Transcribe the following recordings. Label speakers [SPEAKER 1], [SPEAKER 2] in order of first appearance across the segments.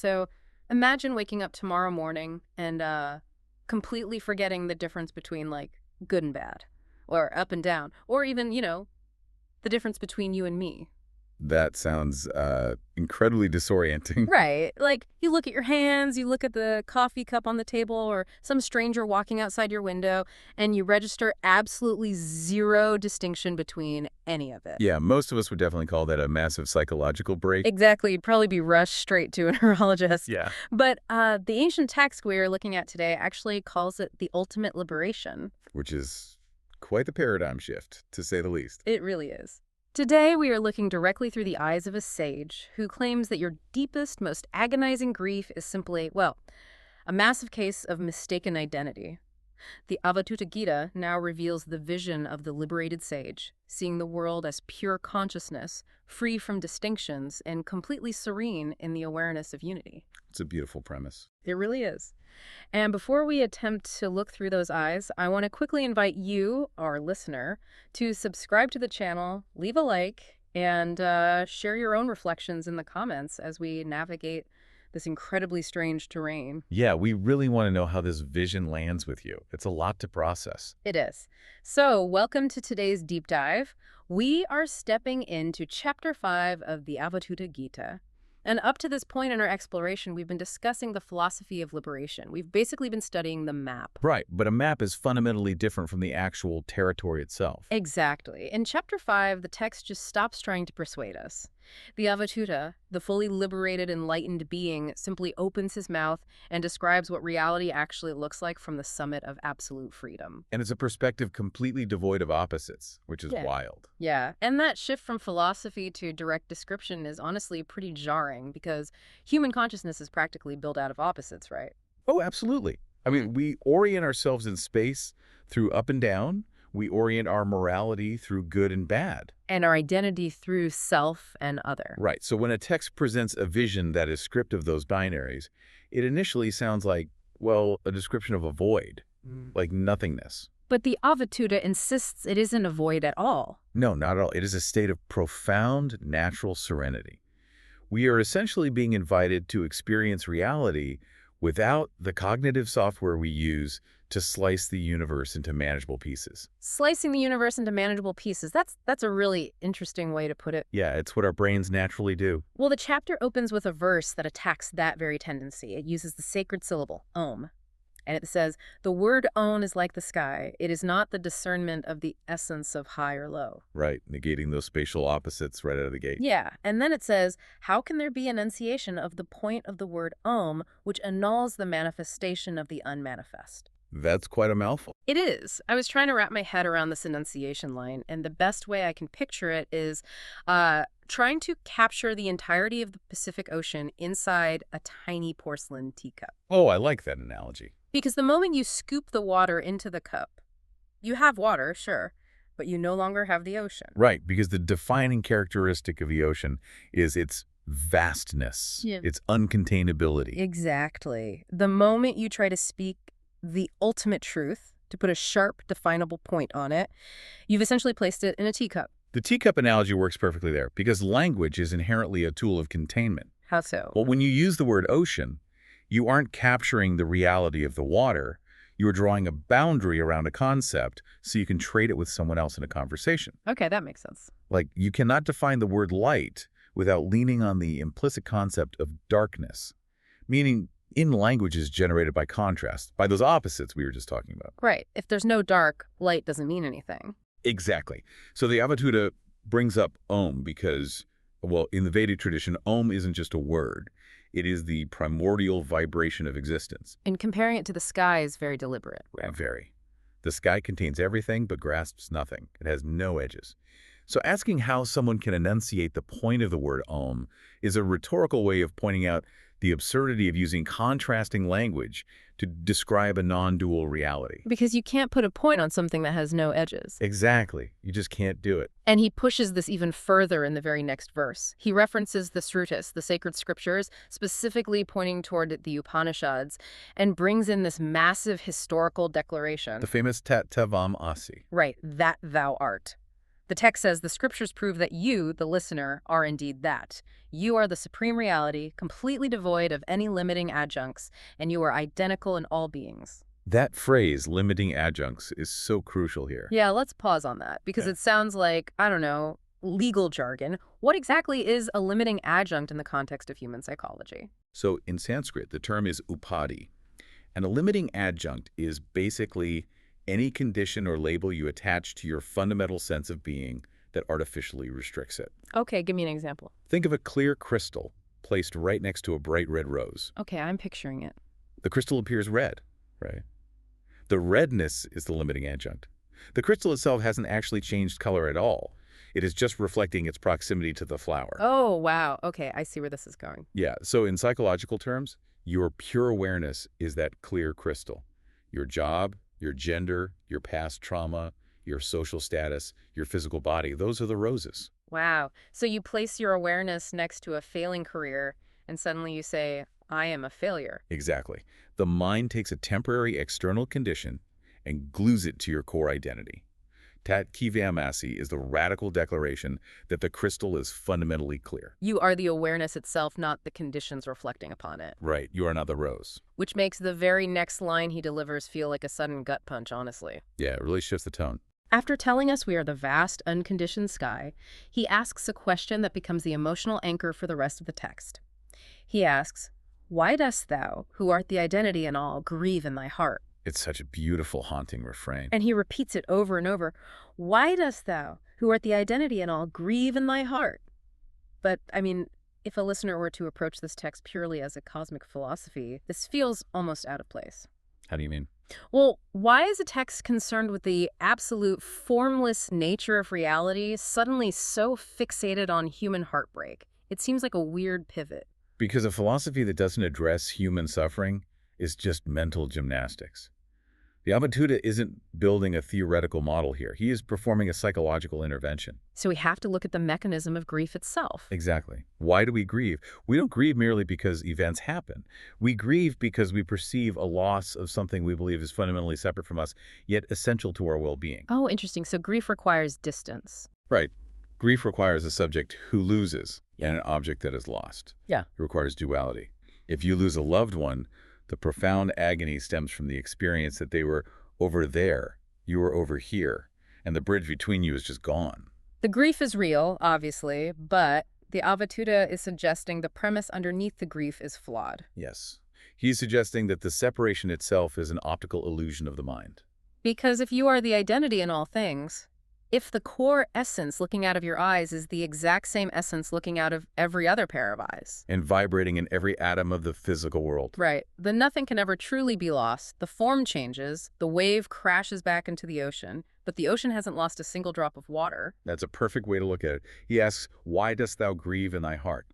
[SPEAKER 1] So imagine waking up tomorrow morning and completely forgetting the difference between, like, good and bad, or up and down, or even, the difference between you and me.
[SPEAKER 2] That sounds incredibly disorienting.
[SPEAKER 1] Right. Like, you look at your hands, you look at the coffee cup on the table, or some stranger walking outside your window, and you register absolutely zero distinction between any of it.
[SPEAKER 2] Yeah, most of us would definitely call that a massive psychological break.
[SPEAKER 1] Exactly. You'd probably be rushed straight to a neurologist.
[SPEAKER 2] Yeah.
[SPEAKER 1] But the ancient text we are looking at today actually calls it the ultimate liberation.
[SPEAKER 2] Which is quite the paradigm shift, to say the least.
[SPEAKER 1] It really is. Today, we are looking directly through the eyes of a sage who claims that your deepest, most agonizing grief is simply, well, a massive case of mistaken identity. The Avadhuta Gita now reveals the vision of the liberated sage, seeing the world as pure consciousness, free from distinctions, and completely serene in the awareness of unity.
[SPEAKER 2] It's a beautiful premise.
[SPEAKER 1] It really is. And before we attempt to look through those eyes, I want to quickly invite you, our listener, to subscribe to the channel, leave a like, and share your own reflections in the comments as we navigate this incredibly strange terrain.
[SPEAKER 2] Yeah, we really want to know how this vision lands with you. It's a lot to process.
[SPEAKER 1] It is. So, welcome to today's deep dive. We are stepping into Chapter 5 of the Avadhuta Gita. And up to this point in our exploration, we've been discussing the philosophy of liberation. We've basically been studying the map.
[SPEAKER 2] Right, but a map is fundamentally different from the actual territory itself.
[SPEAKER 1] Exactly. In Chapter 5, the text just stops trying to persuade us. The Avadhuta, the fully liberated, enlightened being, simply opens his mouth and describes what reality actually looks like from the summit of absolute freedom.
[SPEAKER 2] And it's a perspective completely devoid of opposites, which is wild.
[SPEAKER 1] Yeah, and that shift from philosophy to direct description is honestly pretty jarring because human consciousness is practically built out of opposites, right?
[SPEAKER 2] Oh, absolutely. I mean, we orient ourselves in space through up and down. We orient our morality through good and bad.
[SPEAKER 1] And our identity through self and other.
[SPEAKER 2] Right. So when a text presents a vision that is stripped of those binaries, it initially sounds like, well, a description of a void, like nothingness.
[SPEAKER 1] But the Avadhuta insists it isn't a void at all.
[SPEAKER 2] No, not at all. It is a state of profound natural serenity. We are essentially being invited to experience reality without the cognitive software we use to slice the universe into manageable pieces.
[SPEAKER 1] Slicing the universe into manageable pieces, that's a really interesting way to put it.
[SPEAKER 2] Yeah, it's what our brains naturally do.
[SPEAKER 1] Well, the chapter opens with a verse that attacks that very tendency. It uses the sacred syllable, Om. And it says, the word Om is like the sky. It is not the discernment of the essence of high or low.
[SPEAKER 2] Right, negating those spatial opposites right out of the gate.
[SPEAKER 1] Yeah, and then it says, how can there be enunciation of the point of the word Om, which annuls the manifestation of the unmanifest?
[SPEAKER 2] That's quite a mouthful.
[SPEAKER 1] It is. I was trying to wrap my head around this enunciation line, and the best way I can picture it is trying to capture the entirety of the Pacific Ocean inside a tiny porcelain teacup.
[SPEAKER 2] Oh, I like that analogy.
[SPEAKER 1] Because the moment you scoop the water into the cup, you have water, sure, but you no longer have the ocean.
[SPEAKER 2] Right, because the defining characteristic of the ocean is its vastness, its uncontainability.
[SPEAKER 1] Exactly. The moment you try to speak the ultimate truth, to put a sharp, definable point on it, you've essentially placed it in a teacup.
[SPEAKER 2] The teacup analogy works perfectly there, because language is inherently a tool of containment.
[SPEAKER 1] How so?
[SPEAKER 2] Well, when you use the word ocean, you aren't capturing the reality of the water. You are drawing a boundary around a concept so you can trade it with someone else in a conversation.
[SPEAKER 1] Okay, that makes sense.
[SPEAKER 2] Like, you cannot define the word light without leaning on the implicit concept of darkness, meaning in languages generated by contrast, by those opposites we were just talking about.
[SPEAKER 1] Right. If there's no dark, light doesn't mean anything.
[SPEAKER 2] Exactly. So the Avadhuta brings up Om because, well, in the Vedic tradition, Om isn't just a word. It is the primordial vibration of existence.
[SPEAKER 1] And comparing it to the sky is very deliberate.
[SPEAKER 2] Very. The sky contains everything but grasps nothing. It has no edges. So asking how someone can enunciate the point of the word Om is a rhetorical way of pointing out the absurdity of using contrasting language to describe a non-dual reality.
[SPEAKER 1] Because you can't put a point on something that has no edges.
[SPEAKER 2] Exactly. You just can't do it.
[SPEAKER 1] And he pushes this even further in the very next verse. He references the Srutis, the sacred scriptures, specifically pointing toward the Upanishads, and brings in this massive historical declaration.
[SPEAKER 2] The famous Tat Tavam Asi.
[SPEAKER 1] Right, that thou art. The text says the scriptures prove that you, the listener, are indeed that. You are the supreme reality, completely devoid of any limiting adjuncts, and you are identical in all beings.
[SPEAKER 2] That phrase, limiting adjuncts, is so crucial here.
[SPEAKER 1] Yeah, let's pause on that because
[SPEAKER 2] Yeah.
[SPEAKER 1] it sounds like, I don't know, legal jargon. What exactly is a limiting adjunct in the context of human psychology?
[SPEAKER 2] So in Sanskrit, the term is upadi, and a limiting adjunct is basically any condition or label you attach to your fundamental sense of being that artificially restricts it.
[SPEAKER 1] Okay, give me an example.
[SPEAKER 2] Think of a clear crystal placed right next to a bright red rose.
[SPEAKER 1] Okay, I'm picturing it.
[SPEAKER 2] The crystal appears red, right? The redness is the limiting adjunct. The crystal itself hasn't actually changed color at all. It is just reflecting its proximity to the flower.
[SPEAKER 1] Oh, wow. Okay, I see where this is going.
[SPEAKER 2] Yeah, so in psychological terms, your pure awareness is that clear crystal. Your job, your gender, your past trauma, your social status, your physical body, those are the roses.
[SPEAKER 1] Wow. So you place your awareness next to a failing career, and suddenly you say, I am a failure.
[SPEAKER 2] Exactly. The mind takes a temporary external condition and glues it to your core identity. Tat Kivamasi is the radical declaration that the crystal is fundamentally clear.
[SPEAKER 1] You are the awareness itself, not the conditions reflecting upon it.
[SPEAKER 2] Right, you are not the rose.
[SPEAKER 1] Which makes the very next line he delivers feel like a sudden gut punch, honestly.
[SPEAKER 2] Yeah, it really shifts the tone.
[SPEAKER 1] After telling us we are the vast, unconditioned sky, he asks a question that becomes the emotional anchor for the rest of the text. He asks, why dost thou, who art the identity in all, grieve in thy heart?
[SPEAKER 2] It's such a beautiful, haunting refrain.
[SPEAKER 1] And he repeats it over and over. Why dost thou, who art the identity in all, grieve in thy heart? But, I mean, if a listener were to approach this text purely as a cosmic philosophy, this feels almost out of place.
[SPEAKER 2] How do you mean?
[SPEAKER 1] Well, why is a text concerned with the absolute formless nature of reality suddenly so fixated on human heartbreak? It seems like a weird pivot.
[SPEAKER 2] Because a philosophy that doesn't address human suffering is just mental gymnastics. The Avadhuta isn't building a theoretical model here. He is performing a psychological intervention.
[SPEAKER 1] So we have to look at the mechanism of grief itself.
[SPEAKER 2] Exactly. Why do we grieve? We don't grieve merely because events happen. We grieve because we perceive a loss of something we believe is fundamentally separate from us, yet essential to our well-being.
[SPEAKER 1] Oh, interesting. So grief requires distance.
[SPEAKER 2] Right. Grief requires a subject who loses and an object that is lost.
[SPEAKER 1] Yeah.
[SPEAKER 2] It requires duality. If you lose a loved one, the profound agony stems from the experience that they were over there, you were over here, and the bridge between you is just gone.
[SPEAKER 1] The grief is real, obviously, but the Avadhuta is suggesting the premise underneath the grief is flawed.
[SPEAKER 2] Yes. He's suggesting that the separation itself is an optical illusion of the mind.
[SPEAKER 1] Because if you are the identity in all things, if the core essence looking out of your eyes is the exact same essence looking out of every other pair of eyes.
[SPEAKER 2] And vibrating in every atom of the physical world.
[SPEAKER 1] Right. Then nothing can ever truly be lost. The form changes, the wave crashes back into the ocean, but the ocean hasn't lost a single drop of water.
[SPEAKER 2] That's a perfect way to look at it. He asks, why dost thou grieve in thy heart?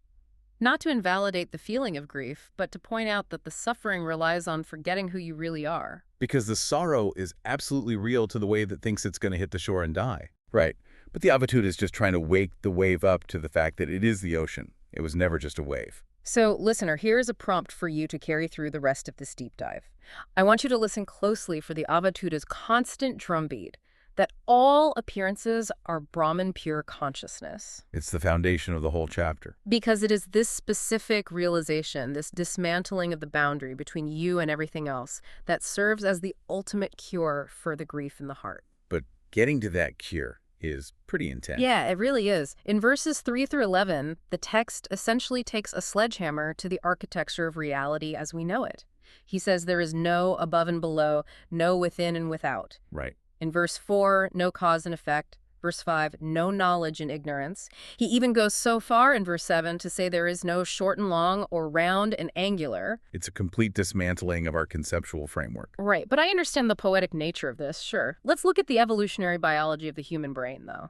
[SPEAKER 1] Not to invalidate the feeling of grief, but to point out that the suffering relies on forgetting who you really are.
[SPEAKER 2] Because the sorrow is absolutely real to the wave that thinks it's going to hit the shore and die. Right. But the Avadhuta is just trying to wake the wave up to the fact that it is the ocean. It was never just a wave.
[SPEAKER 1] So, listener, here is a prompt for you to carry through the rest of this deep dive. I want you to listen closely for the Avadhuta's constant drumbeat that all appearances are Brahman pure consciousness.
[SPEAKER 2] It's the foundation of the whole chapter.
[SPEAKER 1] Because it is this specific realization, this dismantling of the boundary between you and everything else, that serves as the ultimate cure for the grief in the heart.
[SPEAKER 2] But getting to that cure is pretty intense.
[SPEAKER 1] Yeah, it really is. In verses 3 through 11, the text essentially takes a sledgehammer to the architecture of reality as we know it. He says there is no above and below, no within and without.
[SPEAKER 2] Right.
[SPEAKER 1] In verse 4, no cause and effect. Verse 5, no knowledge and ignorance. He even goes so far in verse 7 to say there is no short and long or round and angular.
[SPEAKER 2] It's a complete dismantling of our conceptual framework.
[SPEAKER 1] Right, but I understand the poetic nature of this, sure. Let's look at the evolutionary biology of the human brain, though.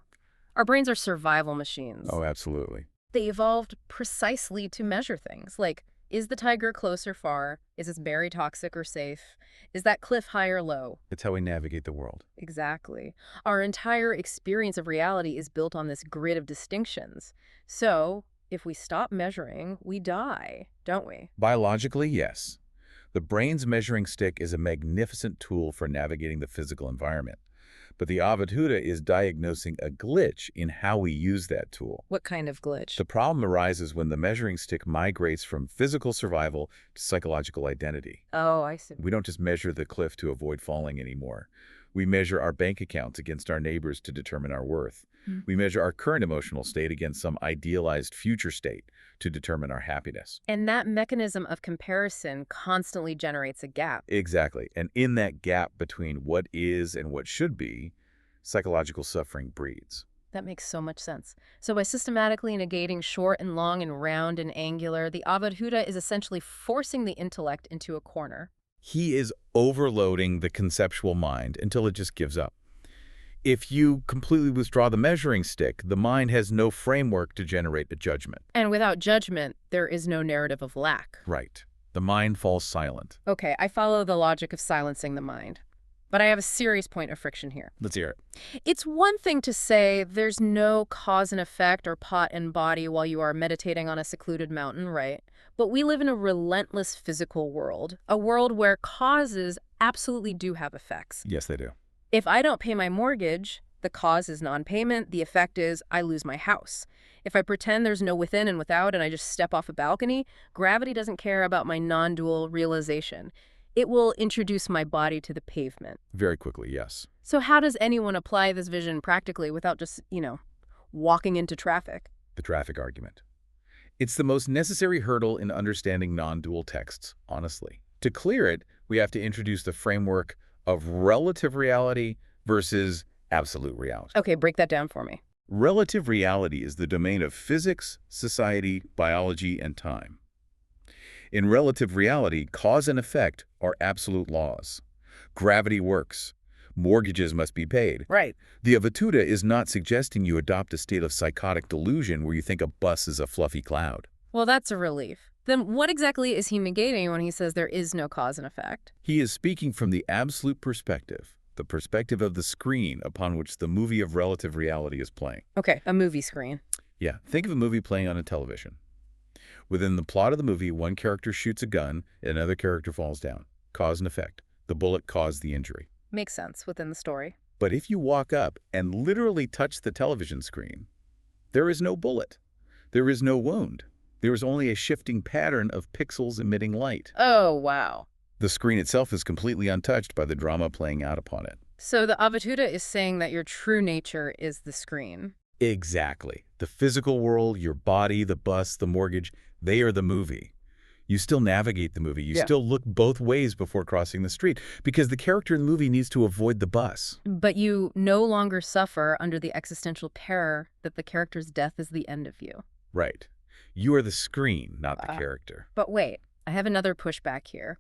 [SPEAKER 1] Our brains are survival machines.
[SPEAKER 2] Oh, absolutely.
[SPEAKER 1] They evolved precisely to measure things, like, is the tiger close or far? Is this berry toxic or safe? Is that cliff high or low?
[SPEAKER 2] It's how we navigate the world.
[SPEAKER 1] Exactly. Our entire experience of reality is built on this grid of distinctions. So, if we stop measuring, we die, don't we?
[SPEAKER 2] Biologically, yes. The brain's measuring stick is a magnificent tool for navigating the physical environment. But the Avadhuta is diagnosing a glitch in how we use that tool.
[SPEAKER 1] What kind of glitch?
[SPEAKER 2] The problem arises when the measuring stick migrates from physical survival to psychological identity.
[SPEAKER 1] Oh, I see.
[SPEAKER 2] We don't just measure the cliff to avoid falling anymore. We measure our bank accounts against our neighbors to determine our worth. We measure our current emotional state against some idealized future state to determine our happiness.
[SPEAKER 1] And that mechanism of comparison constantly generates a gap.
[SPEAKER 2] Exactly. And in that gap between what is and what should be, psychological suffering breeds.
[SPEAKER 1] That makes so much sense. So by systematically negating short and long and round and angular, the Avadhuta is essentially forcing the intellect into a corner.
[SPEAKER 2] He is overloading the conceptual mind until it just gives up. If you completely withdraw the measuring stick, the mind has no framework to generate a judgment.
[SPEAKER 1] And without judgment, there is no narrative of lack.
[SPEAKER 2] Right. The mind falls silent.
[SPEAKER 1] Okay, I follow the logic of silencing the mind. But I have a serious point of friction here.
[SPEAKER 2] Let's hear it.
[SPEAKER 1] It's one thing to say there's no cause and effect or pot and body while you are meditating on a secluded mountain, right? But we live in a relentless physical world, a world where causes absolutely do have effects.
[SPEAKER 2] Yes, they do.
[SPEAKER 1] If I don't pay my mortgage, the cause is non-payment, the effect is I lose my house. If I pretend there's no within and without and I just step off a balcony, gravity doesn't care about my non-dual realization. It will introduce my body to the pavement.
[SPEAKER 2] Very quickly, yes.
[SPEAKER 1] So how does anyone apply this vision practically without just, walking into traffic?
[SPEAKER 2] The traffic argument. It's the most necessary hurdle in understanding non-dual texts, honestly. To clear it, we have to introduce the framework of relative reality versus absolute reality.
[SPEAKER 1] Okay, break that down for me.
[SPEAKER 2] Relative reality is the domain of physics, society, biology, and time. In relative reality, cause and effect are absolute laws. Gravity works. Mortgages must be paid.
[SPEAKER 1] Right.
[SPEAKER 2] The Avadhuta is not suggesting you adopt a state of psychotic delusion where you think a bus is a fluffy cloud.
[SPEAKER 1] Well, that's a relief. Then what exactly is he negating when he says there is no cause and effect?
[SPEAKER 2] He is speaking from the absolute perspective, the perspective of the screen upon which the movie of relative reality is playing.
[SPEAKER 1] Okay, a movie screen.
[SPEAKER 2] Yeah, think of a movie playing on a television. Within the plot of the movie, one character shoots a gun, and another character falls down. Cause and effect. The bullet caused the injury.
[SPEAKER 1] Makes sense within the story.
[SPEAKER 2] But if you walk up and literally touch the television screen, there is no bullet. There is no wound. There is only a shifting pattern of pixels emitting light.
[SPEAKER 1] Oh, wow.
[SPEAKER 2] The screen itself is completely untouched by the drama playing out upon it.
[SPEAKER 1] So the Avadhuta is saying that your true nature is the screen.
[SPEAKER 2] Exactly. The physical world, your body, the bus, the mortgage, they are the movie. You still navigate the movie. You still look both ways before crossing the street because the character in the movie needs to avoid the bus.
[SPEAKER 1] But you no longer suffer under the existential terror that the character's death is the end of you.
[SPEAKER 2] Right. You are the screen, not the character.
[SPEAKER 1] But wait, I have another pushback here.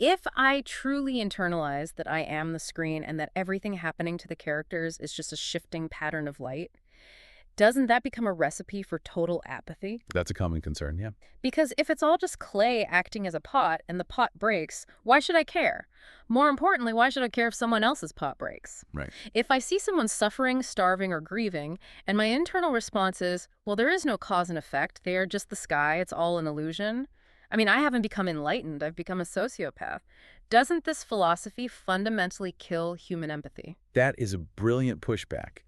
[SPEAKER 1] If I truly internalize that I am the screen and that everything happening to the characters is just a shifting pattern of light, doesn't that become a recipe for total apathy?
[SPEAKER 2] That's a common concern, yeah.
[SPEAKER 1] Because if it's all just clay acting as a pot and the pot breaks, why should I care? More importantly, why should I care if someone else's pot breaks?
[SPEAKER 2] Right.
[SPEAKER 1] If I see someone suffering, starving, or grieving, and my internal response is, well, there is no cause and effect, they are just the sky, it's all an illusion. I mean, I haven't become enlightened, I've become a sociopath. Doesn't this philosophy fundamentally kill human empathy?
[SPEAKER 2] That is a brilliant pushback,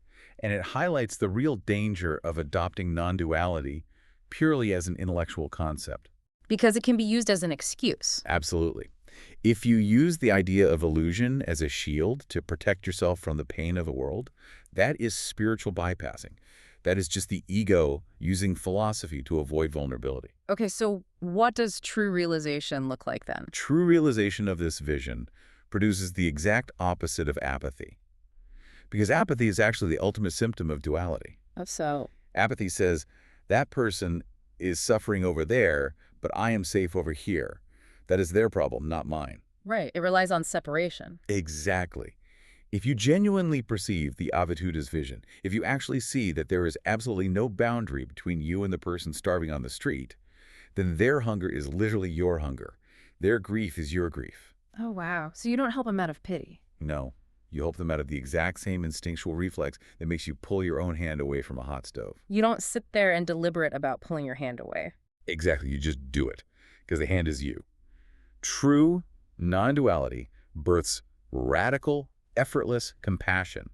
[SPEAKER 2] and it highlights the real danger of adopting non-duality purely as an intellectual concept.
[SPEAKER 1] Because it can be used as an excuse.
[SPEAKER 2] Absolutely. If you use the idea of illusion as a shield to protect yourself from the pain of the world, that is spiritual bypassing. That is just the ego using philosophy to avoid vulnerability.
[SPEAKER 1] Okay, so what does true realization look like then?
[SPEAKER 2] True realization of this vision produces the exact opposite of apathy. Because apathy is actually the ultimate symptom of duality.
[SPEAKER 1] Oh, so?
[SPEAKER 2] Apathy says, that person is suffering over there, but I am safe over here. That is their problem, not mine.
[SPEAKER 1] Right, it relies on separation.
[SPEAKER 2] Exactly. If you genuinely perceive the Avadhuta's vision, if you actually see that there is absolutely no boundary between you and the person starving on the street, then their hunger is literally your hunger. Their grief is your grief.
[SPEAKER 1] Oh, wow. So you don't help them out of pity?
[SPEAKER 2] No. You help them out of the exact same instinctual reflex that makes you pull your own hand away from a hot stove.
[SPEAKER 1] You don't sit there and deliberate about pulling your hand away.
[SPEAKER 2] Exactly. You just do it, because the hand is you. True non-duality births radical, effortless compassion,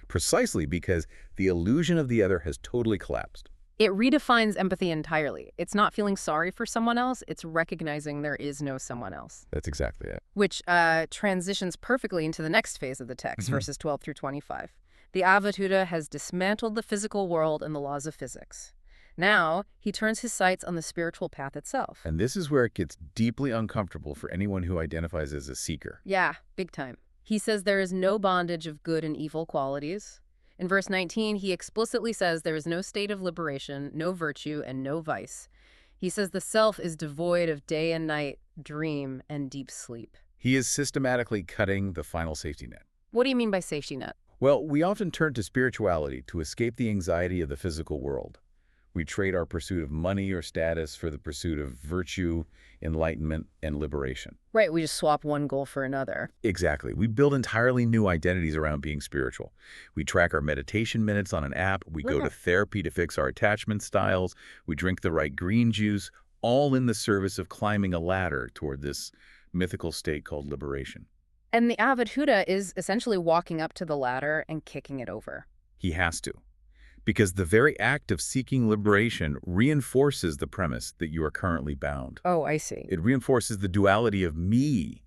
[SPEAKER 2] precisely because the illusion of the other has totally collapsed.
[SPEAKER 1] It redefines empathy entirely. It's not feeling sorry for someone else, it's recognizing there is no someone else.
[SPEAKER 2] That's exactly it.
[SPEAKER 1] Which transitions perfectly into the next phase of the text, verses 12 through 25. The Avadhuta has dismantled the physical world and the laws of physics. Now, he turns his sights on the spiritual path itself.
[SPEAKER 2] And this is where it gets deeply uncomfortable for anyone who identifies as a seeker.
[SPEAKER 1] Yeah, big time. He says there is no bondage of good and evil qualities. In verse 19, he explicitly says there is no state of liberation, no virtue, and no vice. He says the self is devoid of day and night, dream, and deep sleep.
[SPEAKER 2] He is systematically cutting the final safety net.
[SPEAKER 1] What do you mean by safety net?
[SPEAKER 2] Well, we often turn to spirituality to escape the anxiety of the physical world. We trade our pursuit of money or status for the pursuit of virtue, enlightenment, and liberation.
[SPEAKER 1] Right, we just swap one goal for another.
[SPEAKER 2] Exactly. We build entirely new identities around being spiritual. We track our meditation minutes on an app. We go to therapy to fix our attachment styles. We drink the right green juice, all in the service of climbing a ladder toward this mythical state called liberation.
[SPEAKER 1] And the Avadhuta is essentially walking up to the ladder and kicking it over.
[SPEAKER 2] He has to. Because the very act of seeking liberation reinforces the premise that you are currently bound.
[SPEAKER 1] Oh, I see.
[SPEAKER 2] It reinforces the duality of me,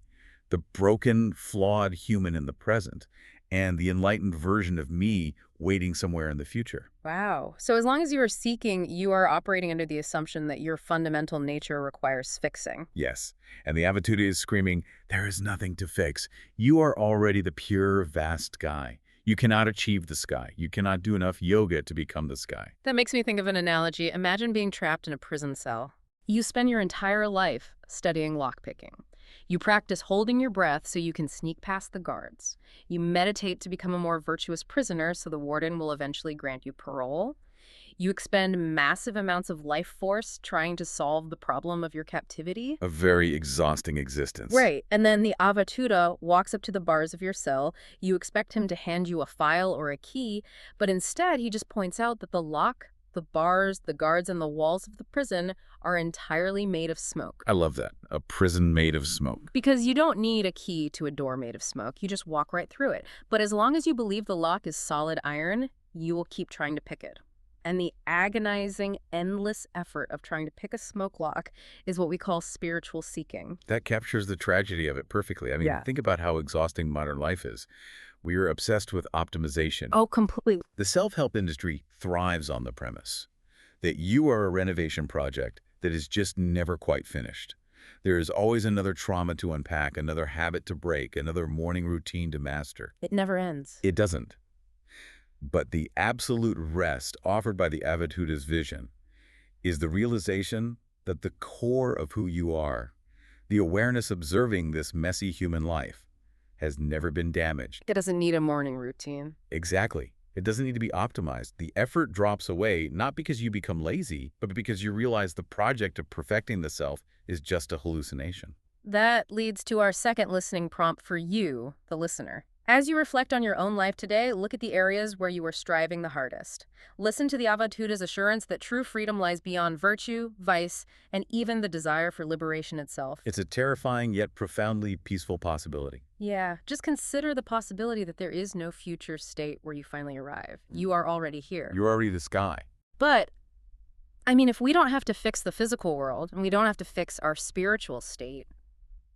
[SPEAKER 2] the broken, flawed human in the present, and the enlightened version of me waiting somewhere in the future.
[SPEAKER 1] Wow. So as long as you are seeking, you are operating under the assumption that your fundamental nature requires fixing.
[SPEAKER 2] Yes, and the Avadhuta is screaming, there is nothing to fix. You are already the pure, vast sky. You cannot achieve the sky. You cannot do enough yoga to become the sky.
[SPEAKER 1] That makes me think of an analogy. Imagine being trapped in a prison cell. You spend your entire life studying lockpicking. You practice holding your breath so you can sneak past the guards. You meditate to become a more virtuous prisoner so the warden will eventually grant you parole. You expend massive amounts of life force trying to solve the problem of your captivity.
[SPEAKER 2] A very exhausting existence.
[SPEAKER 1] Right. And then the Avadhuta walks up to the bars of your cell. You expect him to hand you a file or a key, but instead he just points out that the lock, the bars, the guards, and the walls of the prison are entirely made of smoke.
[SPEAKER 2] I love that. A prison made of smoke.
[SPEAKER 1] Because you don't need a key to a door made of smoke. You just walk right through it. But as long as you believe the lock is solid iron, you will keep trying to pick it. And the agonizing, endless effort of trying to pick a smoke lock is what we call spiritual seeking.
[SPEAKER 2] That captures the tragedy of it perfectly. I mean, think about how exhausting modern life is. We are obsessed with optimization.
[SPEAKER 1] Oh, completely.
[SPEAKER 2] The self-help industry thrives on the premise that you are a renovation project that is just never quite finished. There is always another trauma to unpack, another habit to break, another morning routine to master.
[SPEAKER 1] It never ends.
[SPEAKER 2] It doesn't. But the absolute rest offered by the Avadhuta's vision is the realization that the core of who you are, the awareness observing this messy human life, has never been damaged.
[SPEAKER 1] It doesn't need a morning routine.
[SPEAKER 2] Exactly. It doesn't need to be optimized. The effort drops away, not because you become lazy, but because you realize the project of perfecting the self is just a hallucination.
[SPEAKER 1] That leads to our second listening prompt for you, the listener. As you reflect on your own life today, look at the areas where you are striving the hardest. Listen to the Avadhuta's assurance that true freedom lies beyond virtue, vice, and even the desire for liberation itself.
[SPEAKER 2] It's a terrifying yet profoundly peaceful possibility.
[SPEAKER 1] Yeah, just consider the possibility that there is no future state where you finally arrive. You are already here.
[SPEAKER 2] You're already the sky.
[SPEAKER 1] But, I mean, if we don't have to fix the physical world, and we don't have to fix our spiritual state,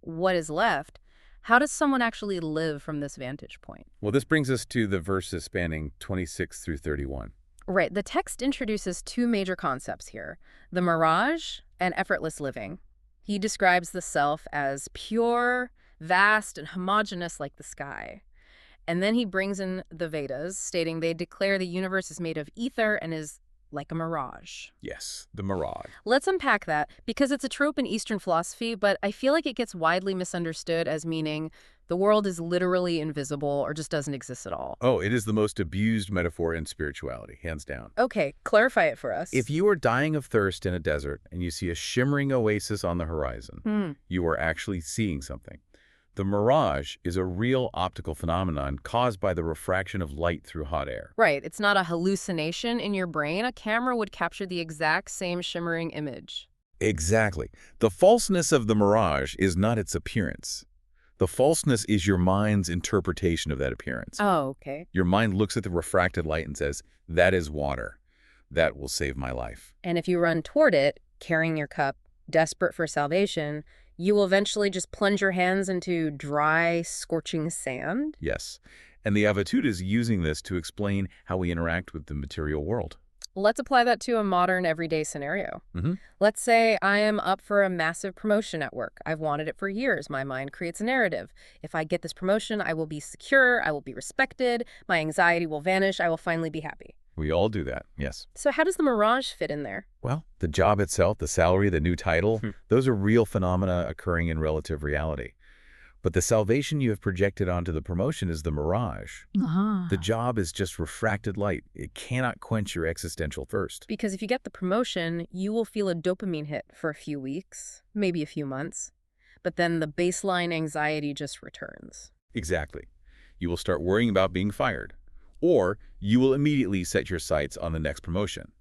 [SPEAKER 1] what is left? How does someone actually live from this vantage point?
[SPEAKER 2] Well, this brings us to the verses spanning 26 through 31.
[SPEAKER 1] Right. The text introduces two major concepts here, the mirage and effortless living. He describes the self as pure, vast, and homogeneous like the sky. And then he brings in the Vedas, stating they declare the universe is made of ether and is like a mirage.
[SPEAKER 2] Yes, the mirage.
[SPEAKER 1] Let's unpack that, because it's a trope in Eastern philosophy, but I feel like it gets widely misunderstood as meaning the world is literally invisible or just doesn't exist at all.
[SPEAKER 2] Oh, it is the most abused metaphor in spirituality, hands down.
[SPEAKER 1] Okay, clarify it for us.
[SPEAKER 2] If you are dying of thirst in a desert and you see a shimmering oasis on the horizon, you are actually seeing something. The mirage is a real optical phenomenon caused by the refraction of light through hot air.
[SPEAKER 1] Right. It's not a hallucination in your brain. A camera would capture the exact same shimmering image.
[SPEAKER 2] Exactly. The falseness of the mirage is not its appearance. The falseness is your mind's interpretation of that appearance.
[SPEAKER 1] Oh, okay.
[SPEAKER 2] Your mind looks at the refracted light and says, that is water. That will save my life.
[SPEAKER 1] And if you run toward it, carrying your cup, desperate for salvation, you will eventually just plunge your hands into dry, scorching sand?
[SPEAKER 2] Yes. And the Avadhuta is using this to explain how we interact with the material world.
[SPEAKER 1] Let's apply that to a modern, everyday scenario.
[SPEAKER 2] Mm-hmm.
[SPEAKER 1] Let's say I am up for a massive promotion at work. I've wanted it for years. My mind creates a narrative. If I get this promotion, I will be secure, I will be respected, my anxiety will vanish, I will finally be happy.
[SPEAKER 2] We all do that, yes.
[SPEAKER 1] So how does the Mirage fit in there?
[SPEAKER 2] Well, the job itself, the salary, the new title, those are real phenomena occurring in relative reality. But the salvation you have projected onto the promotion is the Mirage. The job is just refracted light. It cannot quench your existential thirst.
[SPEAKER 1] Because if you get the promotion, you will feel a dopamine hit for a few weeks, maybe a few months. But then the baseline anxiety just returns.
[SPEAKER 2] Exactly. You will start worrying about being fired. Or you will immediately set your sights on the next promotion.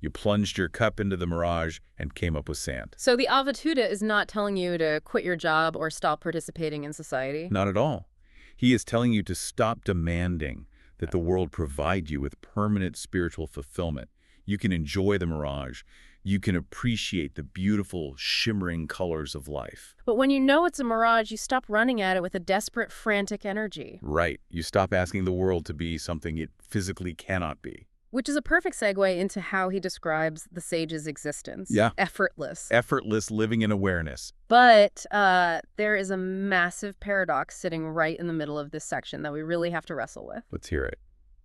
[SPEAKER 2] You plunged your cup into the Mirage and came up with sand.
[SPEAKER 1] So the Avadhuta is not telling you to quit your job or stop participating in society?
[SPEAKER 2] Not at all. He is telling you to stop demanding that the world provide you with permanent spiritual fulfillment. You can enjoy the Mirage. You can appreciate the beautiful, shimmering colors of life.
[SPEAKER 1] But when you know it's a mirage, you stop running at it with a desperate, frantic energy.
[SPEAKER 2] Right. You stop asking the world to be something it physically cannot be.
[SPEAKER 1] Which is a perfect segue into how he describes the sage's existence.
[SPEAKER 2] Yeah.
[SPEAKER 1] Effortless.
[SPEAKER 2] Effortless living in awareness.
[SPEAKER 1] But there is a massive paradox sitting right in the middle of this section that we really have to wrestle with.
[SPEAKER 2] Let's hear it.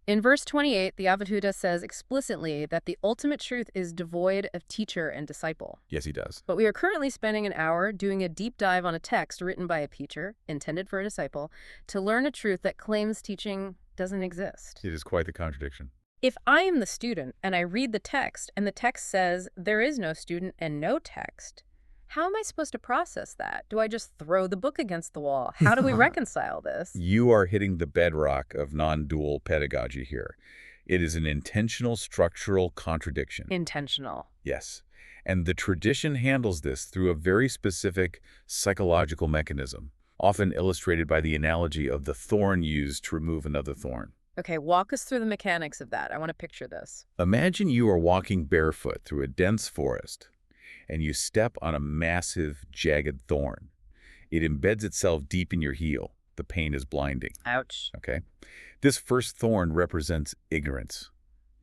[SPEAKER 1] In verse 28, the Avadhuta says explicitly that the ultimate truth is devoid of teacher and disciple.
[SPEAKER 2] Yes, he does.
[SPEAKER 1] But we are currently spending an hour doing a deep dive on a text written by a teacher, intended for a disciple, to learn a truth that claims teaching doesn't exist.
[SPEAKER 2] It is quite the contradiction.
[SPEAKER 1] If I am the student and I read the text and the text says there is no student and no text, how am I supposed to process that? Do I just throw the book against the wall? How do we reconcile this?
[SPEAKER 2] You are hitting the bedrock of non-dual pedagogy here. It is an intentional structural contradiction.
[SPEAKER 1] Intentional.
[SPEAKER 2] Yes. And the tradition handles this through a very specific psychological mechanism, often illustrated by the analogy of the thorn used to remove another thorn.
[SPEAKER 1] Okay, walk us through the mechanics of that. I want to picture this.
[SPEAKER 2] Imagine you are walking barefoot through a dense forest, and you step on a massive, jagged thorn. It embeds itself deep in your heel. The pain is blinding.
[SPEAKER 1] Ouch.
[SPEAKER 2] Okay? This first thorn represents ignorance.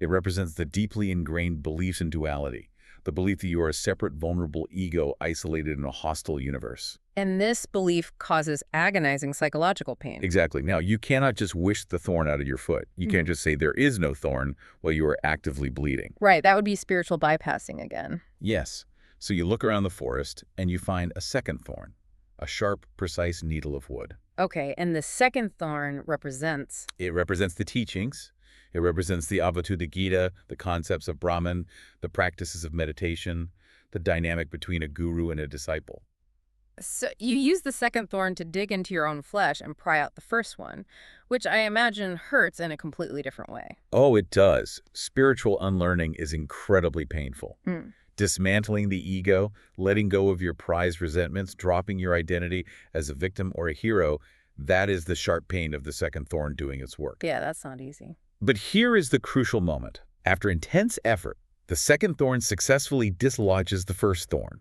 [SPEAKER 2] It represents the deeply ingrained beliefs in duality, the belief that you are a separate, vulnerable ego isolated in a hostile universe.
[SPEAKER 1] And this belief causes agonizing psychological pain.
[SPEAKER 2] Exactly. Now, you cannot just wish the thorn out of your foot. You can't just say there is no thorn while you are actively bleeding.
[SPEAKER 1] Right, that would be spiritual bypassing again.
[SPEAKER 2] Yes. So you look around the forest and you find a second thorn, a sharp, precise needle of wood.
[SPEAKER 1] Okay, and the second thorn represents?
[SPEAKER 2] It represents the teachings. It represents the Avadhuta Gita, the concepts of Brahman, the practices of meditation, the dynamic between a guru and a disciple.
[SPEAKER 1] So you use the second thorn to dig into your own flesh and pry out the first one, which I imagine hurts in a completely different way.
[SPEAKER 2] Oh, it does. Spiritual unlearning is incredibly painful. Dismantling the ego, letting go of your prized resentments, dropping your identity as a victim or a hero, that is the sharp pain of the second thorn doing its work.
[SPEAKER 1] Yeah, that's not easy.
[SPEAKER 2] But here is the crucial moment. After intense effort, the second thorn successfully dislodges the first thorn.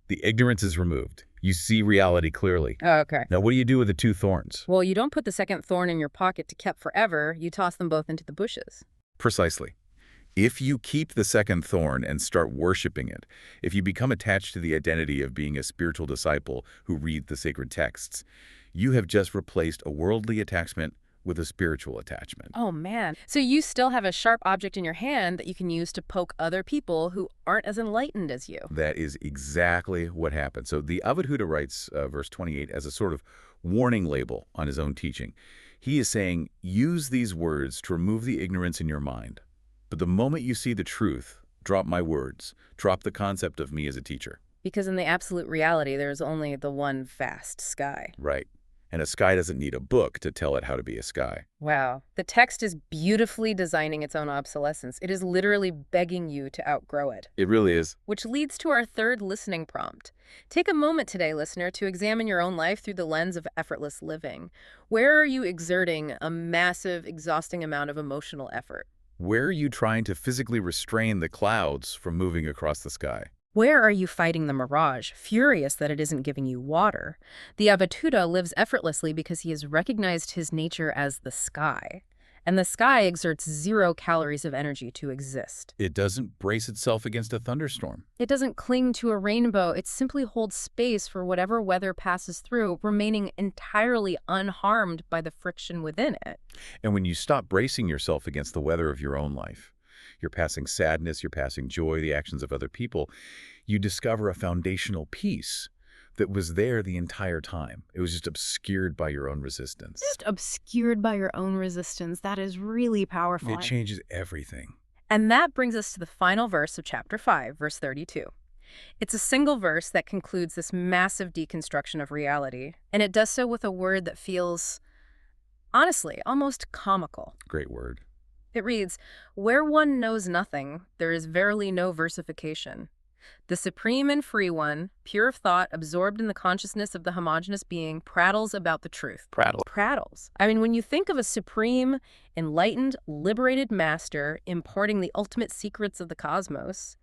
[SPEAKER 2] The ignorance is removed. You see reality clearly.
[SPEAKER 1] Oh, okay.
[SPEAKER 2] Now, what do you do with the two thorns?
[SPEAKER 1] Well, you don't put the second thorn in your pocket to keep forever. You toss them both into the bushes.
[SPEAKER 2] Precisely. If you keep the second thorn and start worshiping it, if you become attached to the identity of being a spiritual disciple who reads the sacred texts, you have just replaced a worldly attachment with a spiritual attachment.
[SPEAKER 1] Oh, man. So you still have a sharp object in your hand that you can use to poke other people who aren't as enlightened as you.
[SPEAKER 2] That is exactly what happened. So the Avadhuta writes verse 28 as a sort of warning label on his own teaching. He is saying, use these words to remove the ignorance in your mind. But the moment you see the truth, drop my words, drop the concept of me as a teacher.
[SPEAKER 1] Because in the absolute reality, there's only the one vast sky.
[SPEAKER 2] Right. And a sky doesn't need a book to tell it how to be a sky.
[SPEAKER 1] Wow. The text is beautifully designing its own obsolescence. It is literally begging you to outgrow it.
[SPEAKER 2] It really is.
[SPEAKER 1] Which leads to our third listening prompt. Take a moment today, listener, to examine your own life through the lens of effortless living. Where are you exerting a massive, exhausting amount of emotional effort?
[SPEAKER 2] Where are you trying to physically restrain the clouds from moving across the sky?
[SPEAKER 1] Where are you fighting the mirage, furious that it isn't giving you water? The Avadhuta lives effortlessly because he has recognized his nature as the sky. And the sky exerts 0 calories of energy to exist.
[SPEAKER 2] It doesn't brace itself against a thunderstorm.
[SPEAKER 1] It doesn't cling to a rainbow. It simply holds space for whatever weather passes through, remaining entirely unharmed by the friction within it.
[SPEAKER 2] And when you stop bracing yourself against the weather of your own life, you're passing sadness, you're passing joy, the actions of other people, you discover a foundational peace that was there the entire time. It was just obscured by your own resistance.
[SPEAKER 1] Just obscured by your own resistance. That is really powerful.
[SPEAKER 2] It changes everything.
[SPEAKER 1] And that brings us to the final verse of chapter 5, verse 32. It's a single verse that concludes this massive deconstruction of reality, and it does so with a word that feels, honestly, almost comical.
[SPEAKER 2] Great word.
[SPEAKER 1] It reads, "Where one knows nothing, there is verily no versification. The supreme and free one, pure of thought, absorbed in the consciousness of the homogeneous being, prattles about the truth." Prattles. I mean, when you think of a supreme, enlightened, liberated master imparting the ultimate secrets of the cosmos,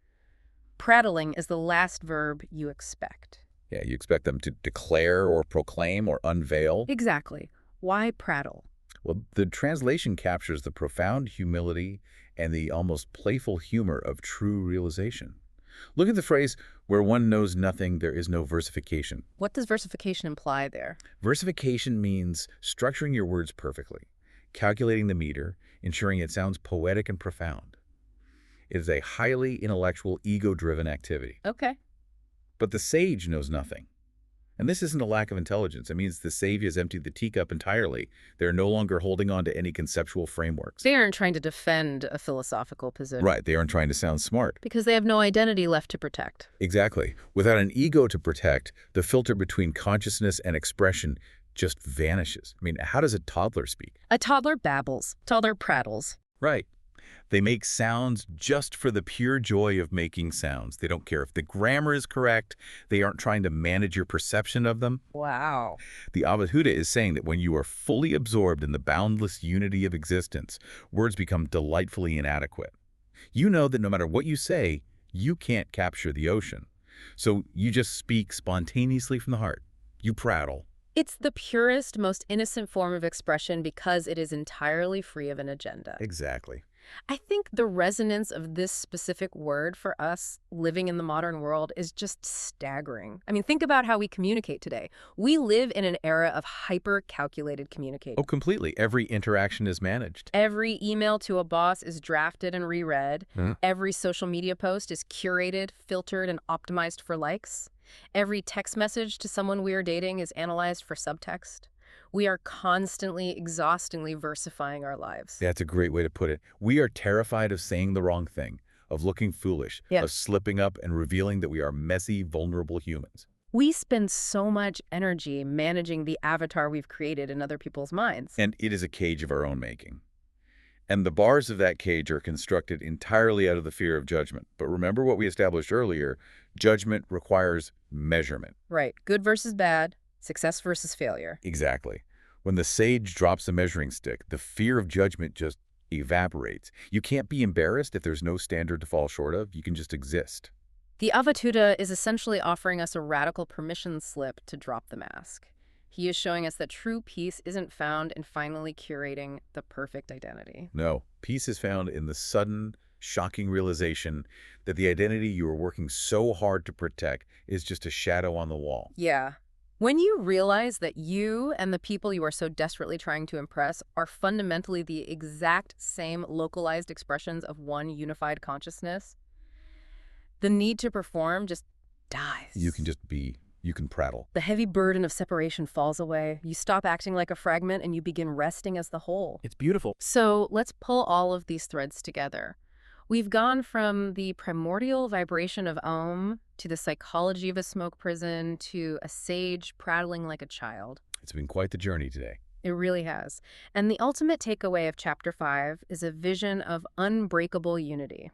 [SPEAKER 1] prattling is the last verb you expect.
[SPEAKER 2] Yeah, you expect them to declare or proclaim or unveil.
[SPEAKER 1] Exactly. Why prattle?
[SPEAKER 2] Well, the translation captures the profound humility and the almost playful humor of true realization. Look at the phrase, "Where one knows nothing, there is no versification."
[SPEAKER 1] What does versification imply there?
[SPEAKER 2] Versification means structuring your words perfectly, calculating the meter, ensuring it sounds poetic and profound. It is a highly intellectual, ego-driven activity.
[SPEAKER 1] Okay.
[SPEAKER 2] But the sage knows nothing. And this isn't a lack of intelligence. It means the sage has emptied the teacup entirely. They're no longer holding on to any conceptual frameworks.
[SPEAKER 1] They aren't trying to defend a philosophical position.
[SPEAKER 2] Right, they aren't trying to sound smart.
[SPEAKER 1] Because they have no identity left to protect.
[SPEAKER 2] Exactly. Without an ego to protect, the filter between consciousness and expression just vanishes. I mean, how does a toddler speak?
[SPEAKER 1] A toddler babbles. Toddler prattles.
[SPEAKER 2] Right. They make sounds just for the pure joy of making sounds. They don't care if the grammar is correct. They aren't trying to manage your perception of them.
[SPEAKER 1] Wow.
[SPEAKER 2] The Avadhuta is saying that when you are fully absorbed in the boundless unity of existence, words become delightfully inadequate. You know that no matter what you say, you can't capture the ocean. So you just speak spontaneously from the heart. You prattle.
[SPEAKER 1] It's the purest, most innocent form of expression because it is entirely free of an agenda.
[SPEAKER 2] Exactly.
[SPEAKER 1] I think the resonance of this specific word for us living in the modern world is just staggering. I mean, think about how we communicate today. We live in an era of hyper-calculated communication.
[SPEAKER 2] Oh, completely. Every interaction is managed.
[SPEAKER 1] Every email to a boss is drafted and reread.
[SPEAKER 2] Huh?
[SPEAKER 1] Every social media post is curated, filtered, and optimized for likes. Every text message to someone we are dating is analyzed for subtext. We are constantly, exhaustingly versifying our lives.
[SPEAKER 2] That's a great way to put it. We are terrified of saying the wrong thing, of looking foolish, of slipping up and revealing that we are messy, vulnerable humans.
[SPEAKER 1] We spend so much energy managing the avatar we've created in other people's minds.
[SPEAKER 2] And it is a cage of our own making. And the bars of that cage are constructed entirely out of the fear of judgment. But remember what we established earlier, judgment requires measurement.
[SPEAKER 1] Right. Good versus bad. Success versus failure.
[SPEAKER 2] Exactly. When the sage drops the measuring stick, the fear of judgment just evaporates. You can't be embarrassed if there's no standard to fall short of. You can just exist.
[SPEAKER 1] The Avadhuta is essentially offering us a radical permission slip to drop the mask. He is showing us that true peace isn't found in finally curating the perfect identity.
[SPEAKER 2] No, peace is found in the sudden, shocking realization that the identity you are working so hard to protect is just a shadow on the wall.
[SPEAKER 1] Yeah. When you realize that you and the people you are so desperately trying to impress are fundamentally the exact same localized expressions of one unified consciousness, the need to perform just dies.
[SPEAKER 2] You can just be. You can prattle.
[SPEAKER 1] The heavy burden of separation falls away. You stop acting like a fragment and you begin resting as the whole.
[SPEAKER 2] It's beautiful.
[SPEAKER 1] So let's pull all of these threads together. We've gone from the primordial vibration of Om to the psychology of a smoke prison to a sage prattling like a child.
[SPEAKER 2] It's been quite the journey today.
[SPEAKER 1] It really has. And the ultimate takeaway of Chapter 5 is a vision of unbreakable unity.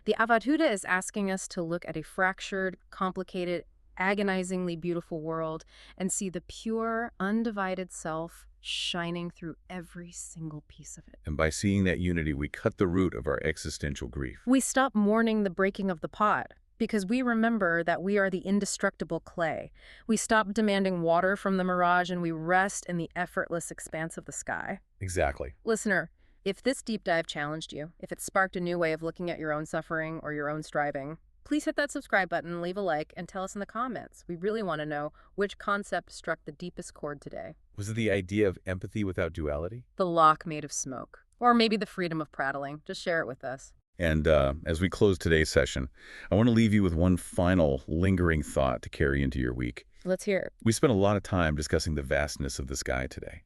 [SPEAKER 1] The Avadhuta is asking us to look at a fractured, complicated, agonizingly beautiful world and see the pure, undivided self shining through every single piece of it.
[SPEAKER 2] And by seeing that unity, we cut the root of our existential grief.
[SPEAKER 1] We stop mourning the breaking of the pot because we remember that we are the indestructible clay. We stop demanding water from the mirage and we rest in the effortless expanse of the sky.
[SPEAKER 2] Exactly.
[SPEAKER 1] Listener, if this deep dive challenged you, if it sparked a new way of looking at your own suffering or your own striving, please hit that subscribe button, leave a like, and tell us in the comments. We really want to know which concept struck the deepest chord today.
[SPEAKER 2] Was it the idea of empathy without duality?
[SPEAKER 1] The lock made of smoke. Or maybe the freedom of prattling. Just share it with us.
[SPEAKER 2] And as we close today's session, I want to leave you with one final lingering thought to carry into your week.
[SPEAKER 1] Let's hear it.
[SPEAKER 2] We spent a lot of time discussing the vastness of the sky today.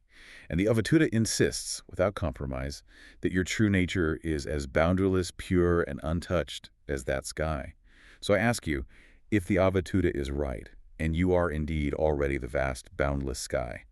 [SPEAKER 2] And the Avadhuta insists, without compromise, that your true nature is as boundless, pure, and untouched as that sky. So I ask you, if the Avadhuta is right, and you are indeed already the vast, boundless sky,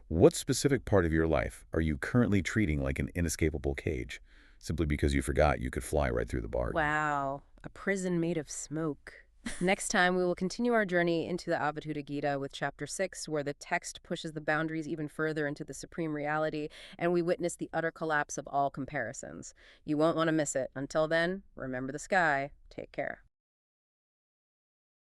[SPEAKER 2] what specific part of your life are you currently treating like an inescapable cage, simply because you forgot you could fly right through the bars?
[SPEAKER 1] Wow, a prison made of smoke. Next time, we will continue our journey into the Avadhuta Gita with Chapter 6, where the text pushes the boundaries even further into the supreme reality, and we witness the utter collapse of all comparisons. You won't want to miss it. Until then, remember the sky. Take care.